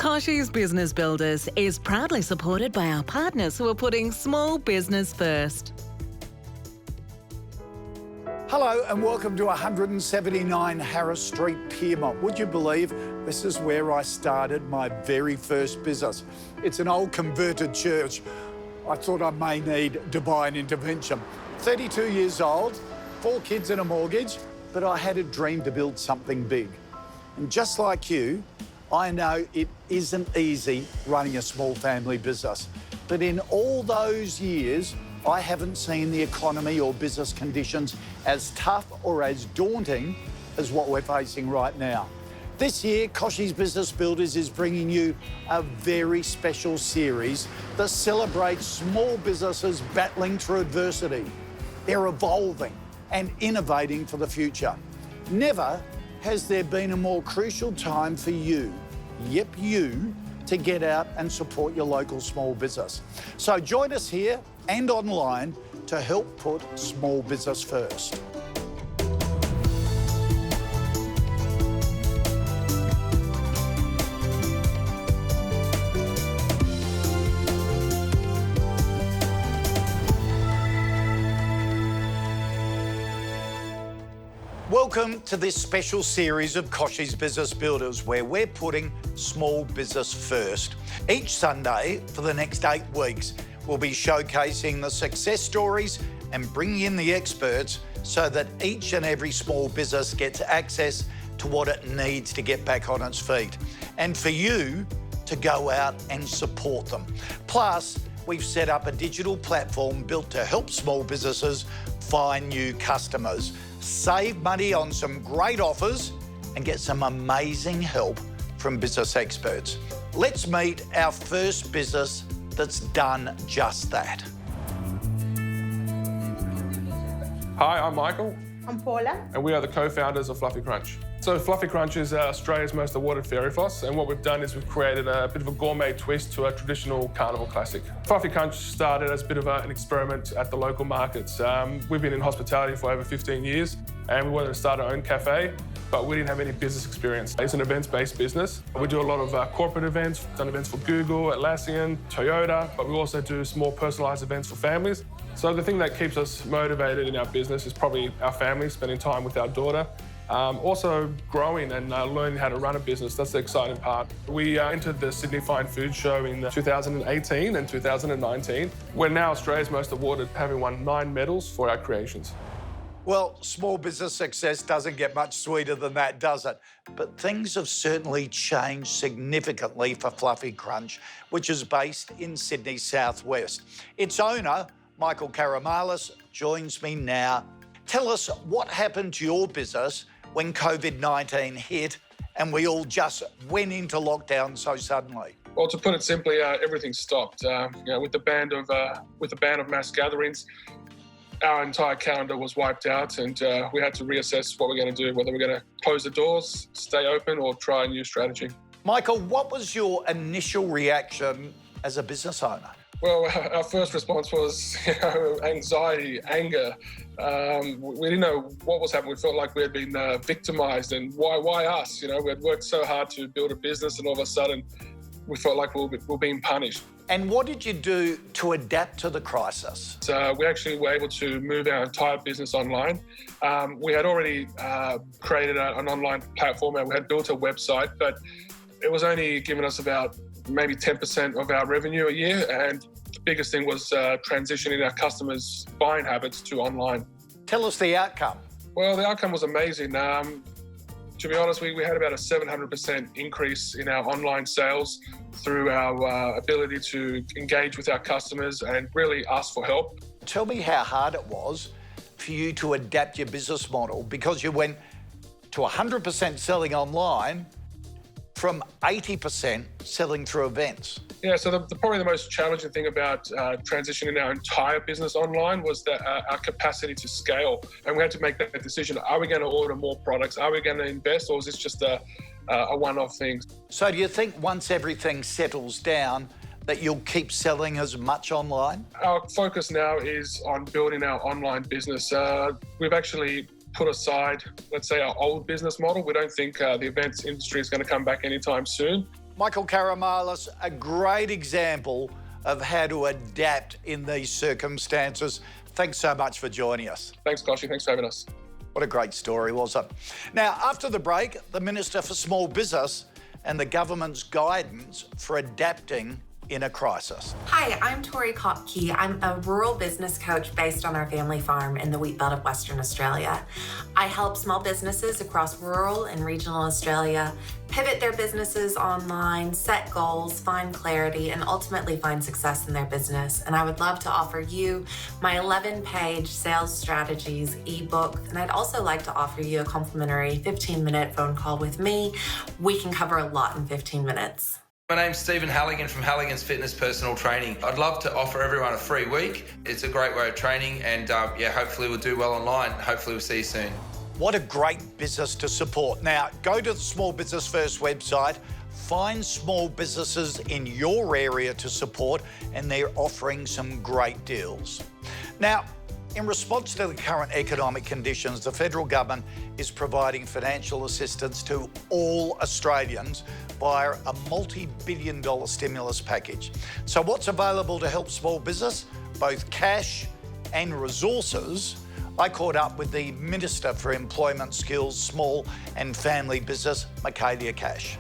Kochie's Business Builders is proudly supported by our partners who are putting small business first. Hello and welcome to 179 Harris Street, Pyrmont. Would you believe this is where I started my very first business? It's an old converted church. I thought I may need divine intervention. 32 years old, 4 kids and a mortgage, but I had a dream to build something big. And just like you, I know it isn't easy running a small family business. But in all those years, I haven't seen the economy or business conditions as tough or as daunting as what we're facing right now. This year, Kochie's Business Builders is bringing you a very special series that celebrates small businesses battling through adversity. They're evolving and innovating for the future. Never has there been a more crucial time for you, yep, you, to get out and support your local small business. So join us here and online to help put small business first. Welcome to this special series of Kochie's Business Builders, where we're putting small business first. Each Sunday for the next 8 weeks, we'll be showcasing the success stories and bringing in the experts so that each and every small business gets access to what it needs to get back on its feet, and for you to go out and support them. Plus, we've set up a digital platform built to help small businesses find new customers, save money on some great offers, and get some amazing help from business experts. Let's meet our first business that's done just that. Hi, I'm Michael. I'm Paula. And we are the co-founders of Fluffy Crunch. So Fluffy Crunch is Australia's most awarded fairy floss, and what we've done is we've created a bit of a gourmet twist to a traditional carnival classic. Fluffy Crunch started as a bit of an experiment at the local markets. We've been in hospitality for over 15 years, and we wanted to start our own cafe, but we didn't have any business experience. It's an events-based business. We do a lot of corporate events. We've done events for Google, Atlassian, Toyota, but we also do small personalised events for families. So the thing that keeps us motivated in our business is probably our family, spending time with our daughter. Also growing and learning how to run a business, that's the exciting part. We entered the Sydney Fine Food Show in 2018 and 2019. We're now Australia's most awarded, having won 9 medals for our creations. Well, small business success doesn't get much sweeter than that, does it? But things have certainly changed significantly for Fluffy Crunch, which is based in Sydney southwest. Its owner, Michael Karamalis, joins me now. Tell us what happened to your business when COVID-19 hit and we all just went into lockdown so suddenly. Well, to put it simply, everything stopped. With the ban of mass gatherings, our entire calendar was wiped out, and we had to reassess what we're going to do, whether we're going to close the doors, stay open, or try a new strategy. Michael, what was your initial reaction as a business owner? Well, our first response was anxiety, anger. We didn't know what was happening. We felt like we had been victimised, and why us? We had worked so hard to build a business, and all of a sudden we felt like we were being punished. And what did you do to adapt to the crisis? So we actually were able to move our entire business online. We had already created an online platform, and we had built a website, but it was only giving us about maybe 10% of our revenue a year, and the biggest thing was transitioning our customers' buying habits to online. Tell us the outcome. Well, the outcome was amazing. To be honest, we had about a 700% increase in our online sales through our ability to engage with our customers and really ask for help. Tell me how hard it was for you to adapt your business model, because you went to 100% selling online from 80% selling through events. Yeah, so probably the most challenging thing about transitioning our entire business online was that our capacity to scale. And we had to make that decision. Are we going to order more products? Are we going to invest? Or is this just a one-off thing? So do you think once everything settles down that you'll keep selling as much online? Our focus now is on building our online business. We've actually put aside, let's say, our old business model. We don't think the events industry is going to come back anytime soon. Michael Karamalis, a great example of how to adapt in these circumstances. Thanks so much for joining us. Thanks, Kochie. Thanks for having us. What a great story, wasn't it? Now, after the break, the Minister for Small Business and the government's guidance for adapting in a crisis. Hi, I'm Kochie. I'm a rural business coach based on our family farm in the wheat belt of Western Australia. I help small businesses across rural and regional Australia pivot their businesses online, set goals, find clarity, and ultimately find success in their business. And I would love to offer you my 11-page sales strategies ebook. And I'd also like to offer you a complimentary 15-minute phone call with me. We can cover a lot in 15 minutes. My name's Stephen Halligan from Halligan's Fitness Personal Training. I'd love to offer everyone a free week. It's a great way of training and hopefully we'll do well online. Hopefully we'll see you soon. What a great business to support. Now, go to the Small Business First website, find small businesses in your area to support, and they're offering some great deals. Now, in response to the current economic conditions, the federal government is providing financial assistance to all Australians via a multi-billion-dollar stimulus package. So what's available to help small business? Both cash and resources. I caught up with the Minister for Employment Skills, Small and Family Business, Michaelia Cash.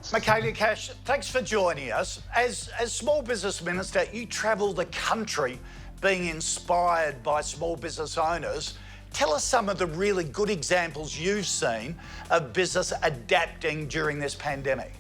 Michaelia Cash, thanks for joining us. As Small Business Minister, you travel the country being inspired by small business owners. Tell us some of the really good examples you've seen of business adapting during this pandemic.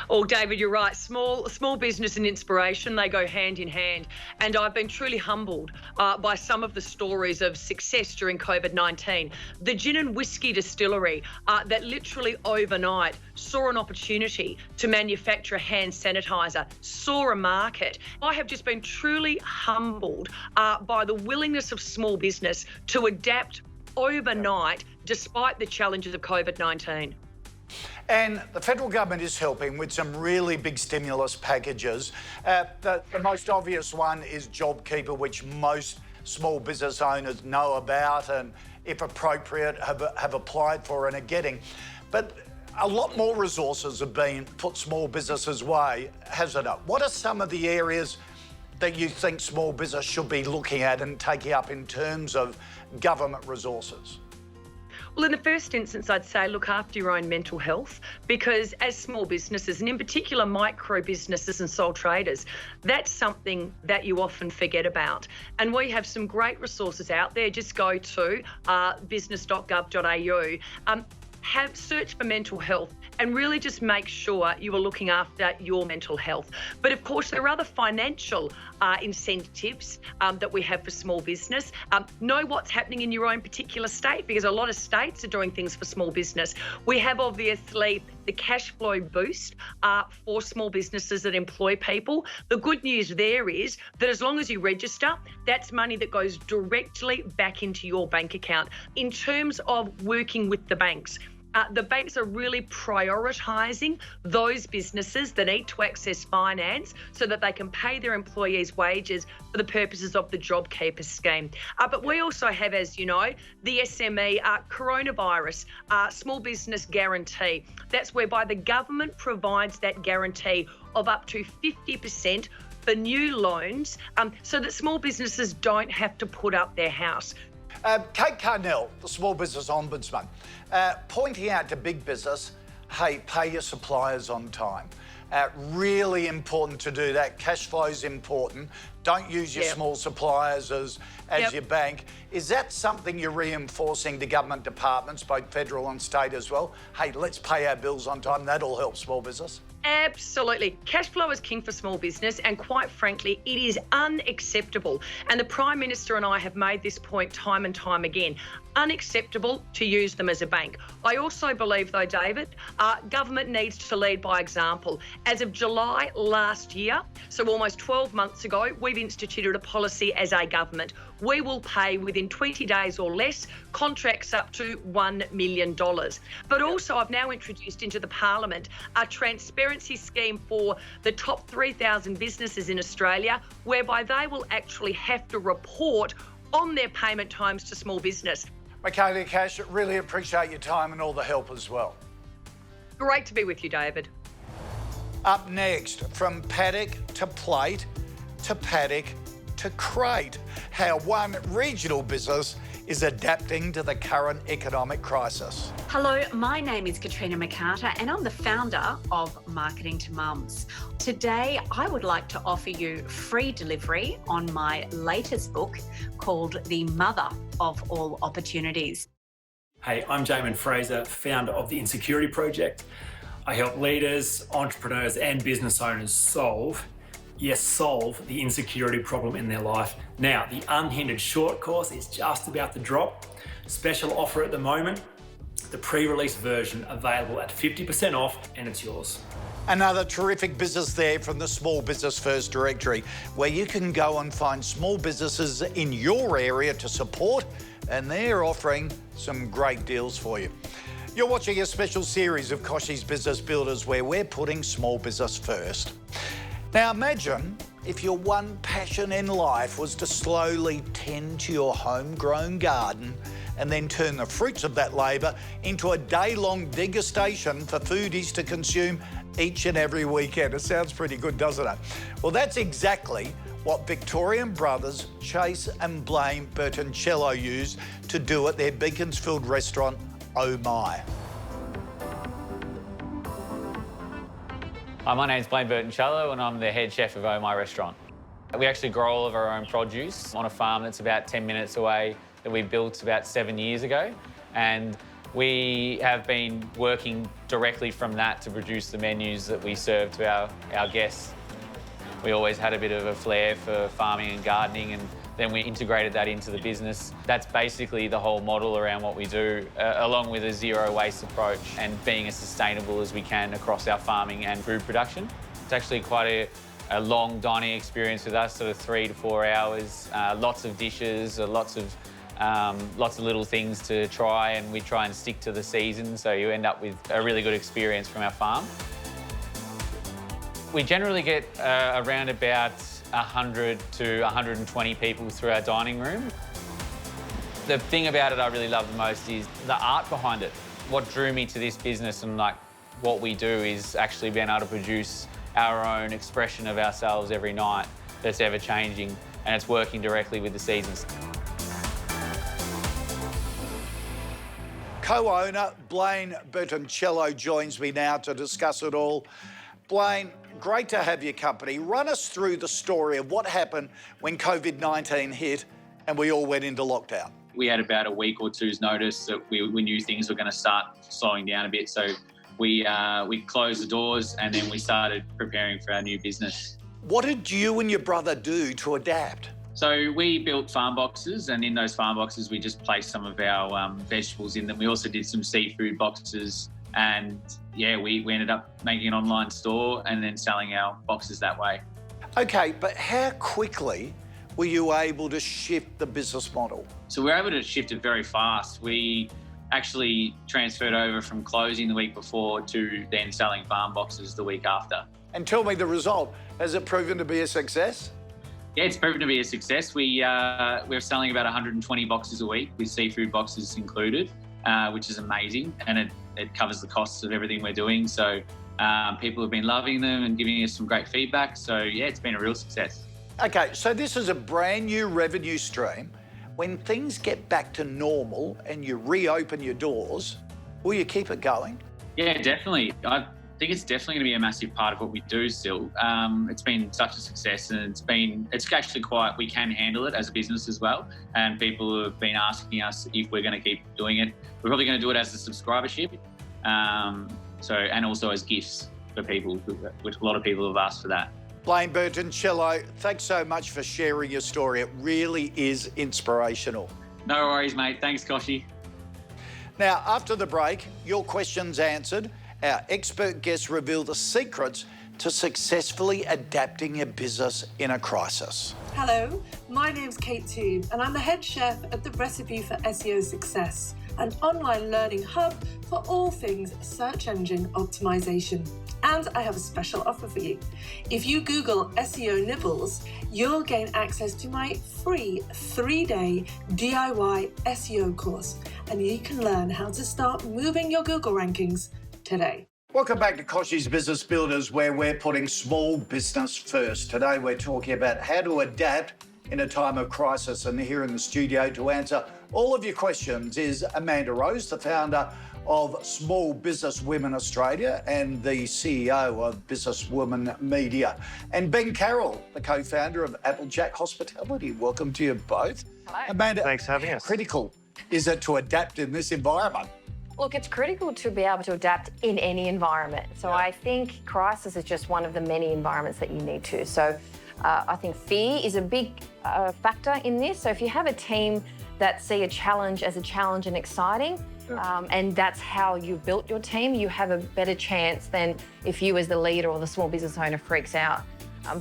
Oh, David, you're right. Small business and inspiration, they go hand in hand. And I've been truly humbled by some of the stories of success during COVID-19. The gin and whiskey distillery that literally overnight saw an opportunity to manufacture a hand sanitizer, saw a market. I have just been truly humbled by the willingness of small business to adapt overnight despite the challenges of COVID-19. And the federal government is helping with some really big stimulus packages. The most obvious one is JobKeeper, which most small business owners know about and, if appropriate, have applied for and are getting. But a lot more resources have been put small businesses' way, hasn't it? What are some of the areas that you think small business should be looking at and taking up in terms of government resources? Well, in the first instance, I'd say look after your own mental health, because as small businesses, and in particular micro businesses and sole traders, that's something that you often forget about. And we have some great resources out there. Just go to business.gov.au. Search for mental health and really just make sure you are looking after your mental health. But of course, there are other financial incentives that we have for small business. Know what's happening in your own particular state, because a lot of states are doing things for small business. We have obviously the cash flow boost for small businesses that employ people. The good news there is that as long as you register, that's money that goes directly back into your bank account. In terms of working with the banks are really prioritising those businesses that need to access finance so that they can pay their employees' wages for the purposes of the JobKeeper scheme. But we also have, as you know, the SME coronavirus small business guarantee. That's whereby the government provides that guarantee of up to 50% for new loans so that small businesses don't have to put up their house. Kate Carnell, the Small Business Ombudsman, pointing out to big business, hey, pay your suppliers on time. Really important to do that. Cash flow is important. Don't use your small suppliers as your bank. Is that something you're reinforcing to government departments, both federal and state as well? Hey, let's pay our bills on time. That'll help small business. Absolutely. Cash flow is king for small business, and quite frankly, it is unacceptable. And the Prime Minister and I have made this point time and time again. Unacceptable to use them as a bank. I also believe, though, David, government needs to lead by example. As of July last year, so almost 12 months ago, we've instituted a policy as a government. We will pay within 20 days or less contracts up to $1 million. But also I've now introduced into the Parliament a transparency scheme for the top 3,000 businesses in Australia, whereby they will actually have to report on their payment times to small business. Michaelia Cash, really appreciate your time and all the help as well. Great to be with you, David. Up next, from paddock to plate to paddock to crate, how one regional business is adapting to the current economic crisis. Hello, my name is Katrina McCarter and I'm the founder of Marketing to Mums. Today, I would like to offer you free delivery on my latest book called The Mother of All Opportunities. Hey, I'm Jamin Fraser, founder of the Insecurity Project. I help leaders, entrepreneurs and business owners solve the insecurity problem in their life. Now, the Unhindered short course is just about to drop. Special offer at the moment. The pre-release version available at 50% off and it's yours. Another terrific business there from the Small Business First directory, where you can go and find small businesses in your area to support, and they're offering some great deals for you. You're watching a special series of Kochie's Business Builders where we're putting small business first. Now imagine if your one passion in life was to slowly tend to your homegrown garden and then turn the fruits of that labour into a day-long degustation for foodies to consume each and every weekend. It sounds pretty good, doesn't it? Well, that's exactly what Victorian brothers Chase and Blaine Bertoncello used to do at their Beaconsfield restaurant, Oh My. Hi, my name's Blaine Bertoncello and I'm the head chef of Oh My restaurant. We actually grow all of our own produce on a farm that's about 10 minutes away that we built about 7 years ago. And we have been working directly from that to produce the menus that we serve to our guests. We always had a bit of a flair for farming and gardening, and then we integrated that into the business. That's basically the whole model around what we do, along with a zero waste approach and being as sustainable as we can across our farming and food production. It's actually quite a long dining experience with us, sort of 3 to 4 hours, lots of dishes, lots of little things to try, and we try and stick to the season, so you end up with a really good experience from our farm. We generally get around about 100 to 120 people through our dining room. The thing about it I really love the most is the art behind it. What drew me to this business and what we do is actually being able to produce our own expression of ourselves every night that's ever changing, and it's working directly with the seasons. Co-owner Blaine Bertoncello joins me now to discuss it all. Blaine, great to have your company. Run us through the story of what happened when COVID-19 hit and we all went into lockdown. We had about a week or two's notice that we knew things were going to start slowing down a bit. So we closed the doors and then we started preparing for our new business. What did you and your brother do to adapt? So we built farm boxes, and in those farm boxes, we just placed some of our vegetables in them. We also did some seafood boxes, and yeah, we ended up making an online store and then selling our boxes that way. Okay, but how quickly were you able to shift the business model? So we were able to shift it very fast. We actually transferred over from closing the week before to then selling farm boxes the week after. And tell me the result. Has it proven to be a success? Yeah, it's proven to be a success. We're selling about 120 boxes a week with seafood boxes included, which is amazing, and it covers the costs of everything we're doing. So people have been loving them and giving us some great feedback. So yeah, it's been a real success. Okay, so this is a brand new revenue stream. When things get back to normal and you reopen your doors, will you keep it going? Yeah, definitely. I think it's definitely going to be a massive part of what we do still. It's been such a success, and it's actually we can handle it as a business as well. And people have been asking us if we're going to keep doing it. We're probably going to do it as a subscribership, and also as gifts for people, which a lot of people have asked for that. Blaine Bertoncello, thanks so much for sharing your story. It really is inspirational. No worries, mate. Thanks, Kochie. Now, after the break, your questions answered. Our expert guests reveal the secrets to successfully adapting your business in a crisis. Hello, my name's Kate Toon, and I'm the head chef at the Recipe for SEO Success, an online learning hub for all things search engine optimization. And I have a special offer for you. If you Google SEO Nibbles, you'll gain access to my free 3-day DIY SEO course, and you can learn how to start moving your Google rankings today. Welcome back to Kochie's Business Builders, where we're putting small business first. Today we're talking about how to adapt in a time of crisis. And here in the studio to answer all of your questions is Amanda Rose, the founder of Small Business Women Australia and the CEO of Businesswoman Media. And Ben Carroll, the co-founder of Applejack Hospitality. Welcome to you both. Hello. Amanda, Thanks for having us. How critical is it to adapt in this environment? Look, it's critical to be able to adapt in any environment. So I think crisis is just one of the many environments that you need to. So I think fear is a big factor in this. So if you have a team that see a challenge as a challenge and exciting, and that's how you built your team, you have a better chance than if you as the leader or the small business owner freaks out.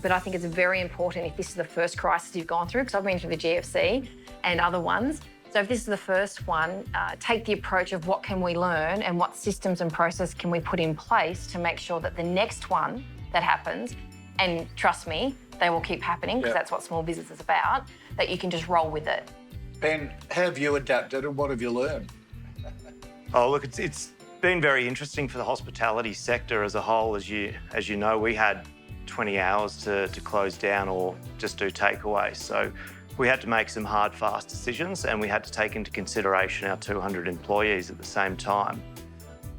But I think it's very important if this is the first crisis you've gone through, because I've been through the GFC and other ones. So if this is the first one, take the approach of what can we learn and what systems and process can we put in place to make sure that the next one that happens, and trust me, they will keep happening because that's what small business is about, that you can just roll with it. Ben, how have you adapted and what have you learned? Oh, look, it's been very interesting for the hospitality sector as a whole. As you know, we had 20 hours to close down or just do takeaway. So we had to make some hard, fast decisions and we had to take into consideration our 200 employees at the same time.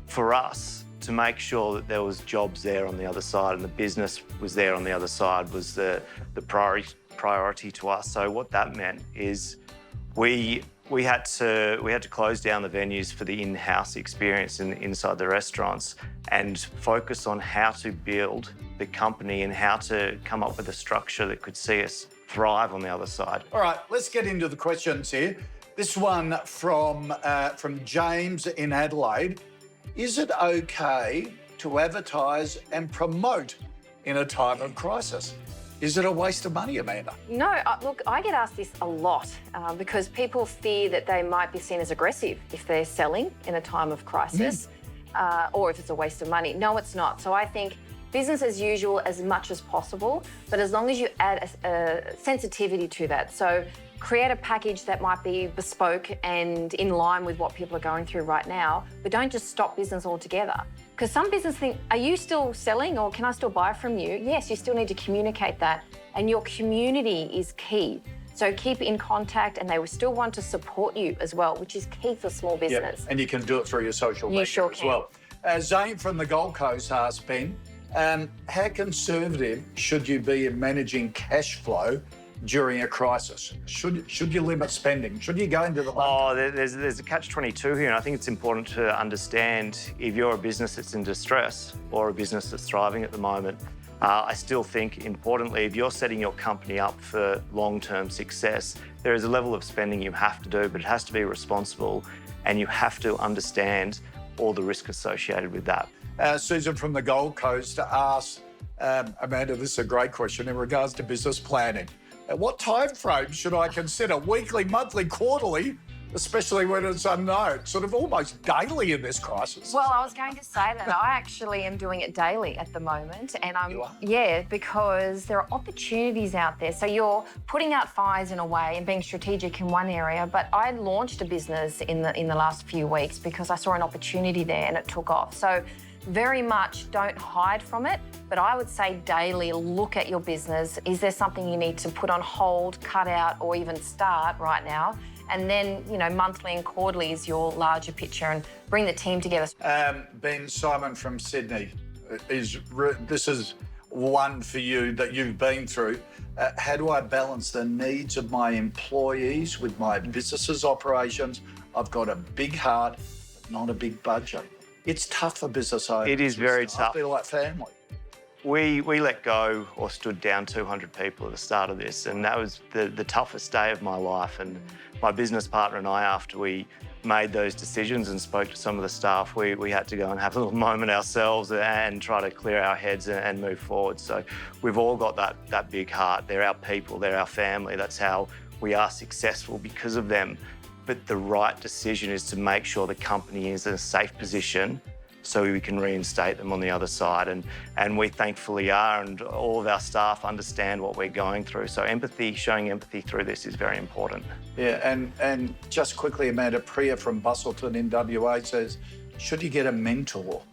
For us, to make sure that there was jobs there on the other side and the business was there on the other side was the priority to us. So what that meant is we had to close down the venues for the in-house experience inside the restaurants and focus on how to build the company and how to come up with a structure that could see us thrive on the other side. All right, let's get into the questions here. This one from James in Adelaide. Is it okay to advertise and promote in a time of crisis? Is it a waste of money, Amanda? No, look, I get asked this a lot because people fear that they might be seen as aggressive if they're selling in a time of crisis or if it's a waste of money. No, it's not. So I think business as usual as much as possible, but as long as you add a sensitivity to that. So create a package that might be bespoke and in line with what people are going through right now, but don't just stop business altogether. Because some businesses think, are you still selling or can I still buy from you? Yes, you still need to communicate that. And your community is key. So keep in contact and they will still want to support you as well, which is key for small business. Yep. And you can do it through your social media sure as can. well. Zane from the Gold Coast asked Ben, how conservative should you be in managing cash flow during a crisis? Should you limit spending? Should you go into the market? There's a catch-22 here, and I think it's important to understand if you're a business that's in distress or a business that's thriving at the moment. I still think, importantly, if you're setting your company up for long-term success, there is a level of spending you have to do, but it has to be responsible, and you have to understand all the risk associated with that. Susan from the Gold Coast asked, Amanda, this is a great question in regards to business planning. At what time frame should I consider? Weekly, monthly, quarterly, especially when it's unknown, sort of almost daily in this crisis? Well, I was going to say that I actually am doing it daily at the moment. And because there are opportunities out there. So you're putting out fires in a way and being strategic in one area, but I launched a business in the last few weeks because I saw an opportunity there and it took off. So very much don't hide from it, but I would say daily look at your business. Is there something you need to put on hold, cut out, or even start right now? And then, monthly and quarterly is your larger picture and bring the team together. Ben, Simon from Sydney, this is one for you that you've been through. How do I balance the needs of my employees with my business's operations? I've got a big heart, but not a big budget. It's tough for business owners. It is very tough. I feel like family. We let go or stood down 200 people at the start of this, and that was the toughest day of my life. And my business partner and I, after we made those decisions and spoke to some of the staff, we had to go and have a little moment ourselves and try to clear our heads and move forward. So we've all got that big heart. They're our people, they're our family. That's how we are successful, because of them. But the right decision is to make sure the company is in a safe position so we can reinstate them on the other side. And we thankfully are, and all of our staff understand what we're going through. So showing empathy through this is very important. Yeah, and just quickly, Amanda, Priya from Bustleton in WA says, should you get a mentor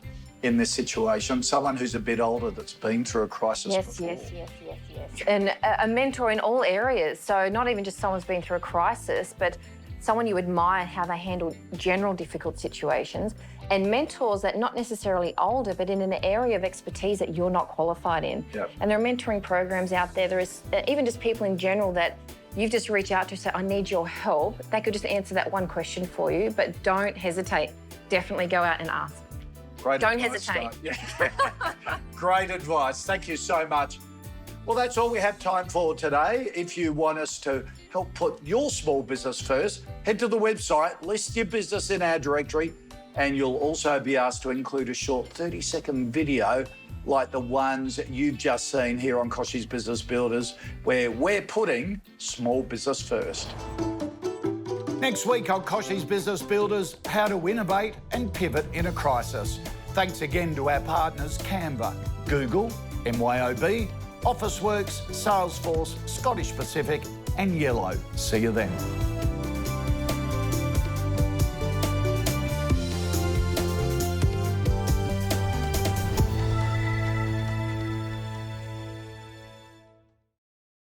in this situation? Someone who's a bit older that's been through a crisis before. Yes. And a mentor in all areas. So not even just someone's been through a crisis, but someone you admire how they handle general difficult situations, and mentors that not necessarily older, but in an area of expertise that you're not qualified in. Yep. And there are mentoring programs out there. There is even just people in general that you've just reached out to say, I need your help. They could just answer that one question for you, but don't hesitate. Definitely go out and ask. Don't hesitate. Yeah. Great advice. Thank you so much. Well, that's all we have time for today. If you want us to help put your small business first, head to the website, list your business in our directory, and you'll also be asked to include a short 30-second video like the ones you've just seen here on Kochie's Business Builders, where we're putting small business first. Next week on Kochie's Business Builders, how to innovate and pivot in a crisis. Thanks again to our partners Canva, Google, MYOB, Officeworks, Salesforce, Scottish Pacific and Yellow. See you then.